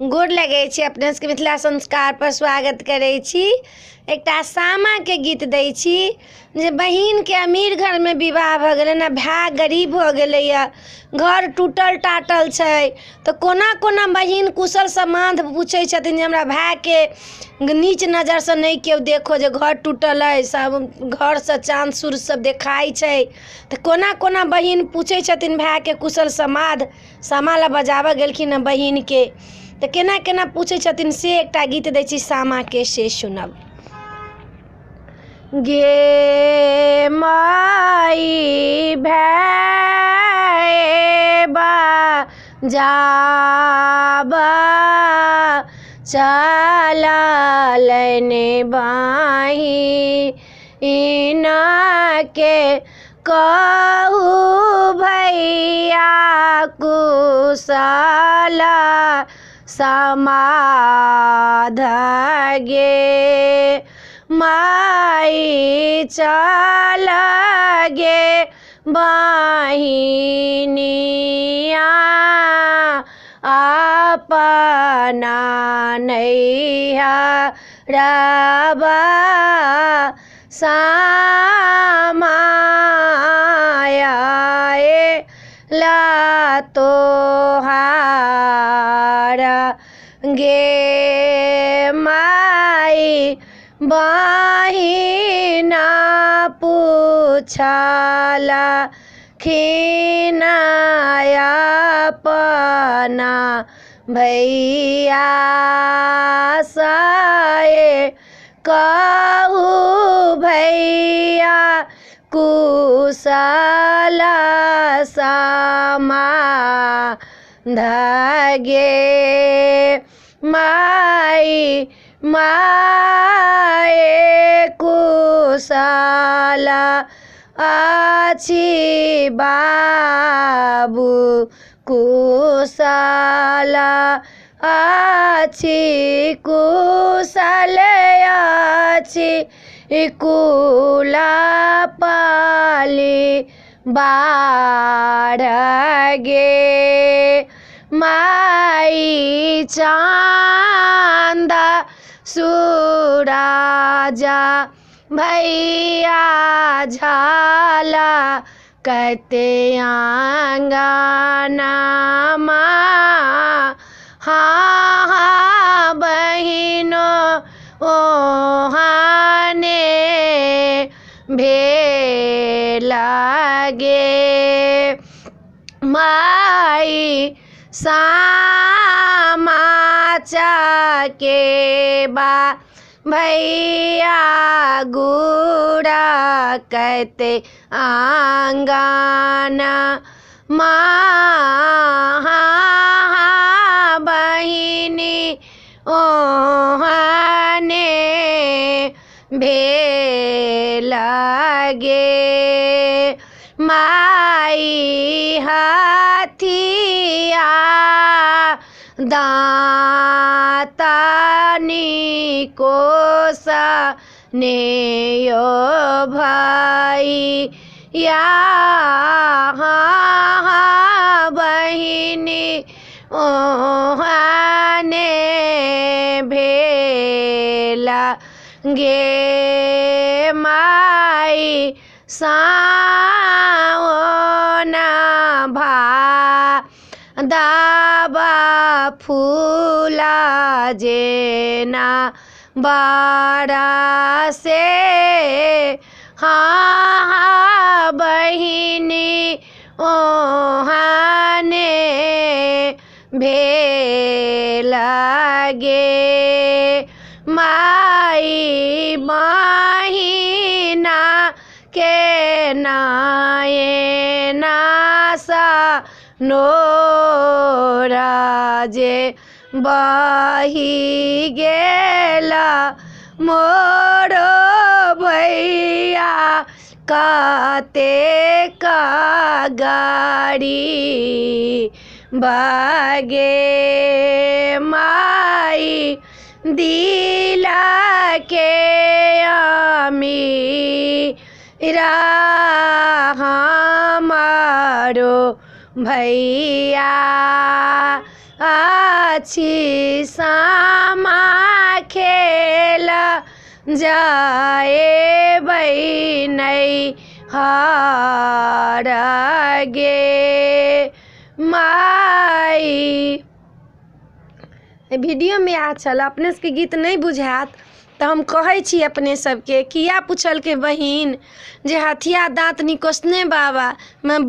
गोर लगै छी अपने सबके मिथिला संस्कार पर स्वागत करै छी। एकटा सामा के गीत दै छी जे बहिन के अमीर घर में विवाह भ गेलै ना, भाय गरीब भ गेलैया, घर टूटल टाटल छै तो कोना कोना बहिन कुशल समाद पूछै छथिन जे हमरा भाय के नीच नजर से नहीं केओ देखो जे घर टूटल है, सब घर से चाँद सूरज सब देखाई छै तो कोना कोना बहिन पूछै छथिन भाय के कुशल समाद। सामा ला बजाबऽ गेलखिन हैं बहिन के तो केना केना पूछै छथिन से एकटा गीत दै छी सामा के, से सुनब। गे माई भैबा जाबा चललनि बाही इना के कहू भैया कुशल समाध गे माई चल गे बहिनिया अपना नैहरबा समाया ला तोहार गे माई बहिना पूछला खिनाया अपना भैया साए कहू भैया कुशल समाध गे माई माए कुशल अछि बाबू कुशल अछि कुशल अछि कुला पाली बाढ़ गे माई चांद सूरजा भैया झाला कहते आंगना हाँ हाँ बहिनो ओहाने भेला गे माई सामाचा के बा भैया गुड़ा कहते आंगना हाँ बहिनी ओहाने भेला गे माई हाथिया दातानी कोसा नेयो भाई या हाँ बहिनी ओहाने भेला गे माई साओना भा दाबा फूला जेना बाड़ा से हाँ बहिनी ओहाने भेला गे माई बहिना के नाये नासा नोरा जे बही गेला मोरो भैया काते का गाड़ी बागे माई दिला के अमीरा हमारो भैया आछि सामा खेल जाए नहीं हार गे माई। वीडियो में आ चल अपने सबके गीत नहीं बुझात तो हम कहै छी अपने सबके किया पूछल के बहिन जे हथिया दाँत निकोसने बाबा मैं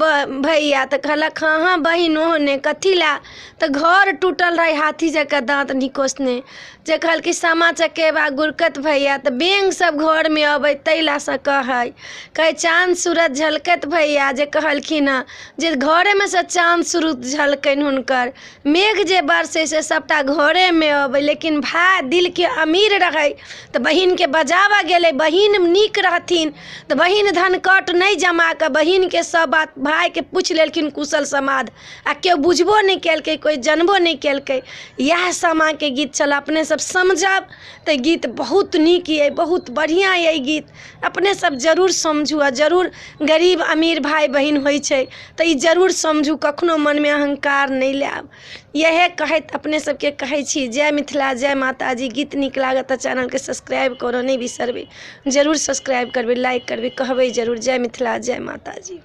भैया तो कहलक हाँ बहिन ओहने कथी ला तो घर टूटल रहे हाथी जका दाँत निकोसने जे कहल कि सामा चकेबा गुरकत भैया तो बेंग सब घर में अबै तैला से कहे चाँद सूरज झलकत भैया जे कहलखिन हँ जे घरे में से चाँद सूरज झलकन हुनकर मेघ जे बरसे से सबटा घरे में अबै लेकिन भाई दिल के अमीर रहे तो बहिन के बजावा गेले बहिन नीक रहथिन तो बहिन धनकट नहीं जमा के बहिन के सब बात भाई के पूछ लेलखिन कुशल समाद आ केओ बुझबो नहीं केलकै कोई जानबो नहीं केलकै। यह सामा के गीत चल अपने सब समझब तो गीत बहुत नीक ये बहुत बढ़िया ये गीत अपने सब जरूर समझू आ जरूर गरीब अमीर भाई बहिन होइ छै तो ई जरूर समझू कखनो मन में अहंकार नहीं लाब। यह कहत अपने सबके कहै छी जय मिथिला जय माता जी। गीत नीक लागत तो चैनल के सब्सक्राइब करो नहीं बिसरबे जरूर सब्सक्राइब करबे लाइक करबे कहबे जरूर जय मिथिला जय माता जी।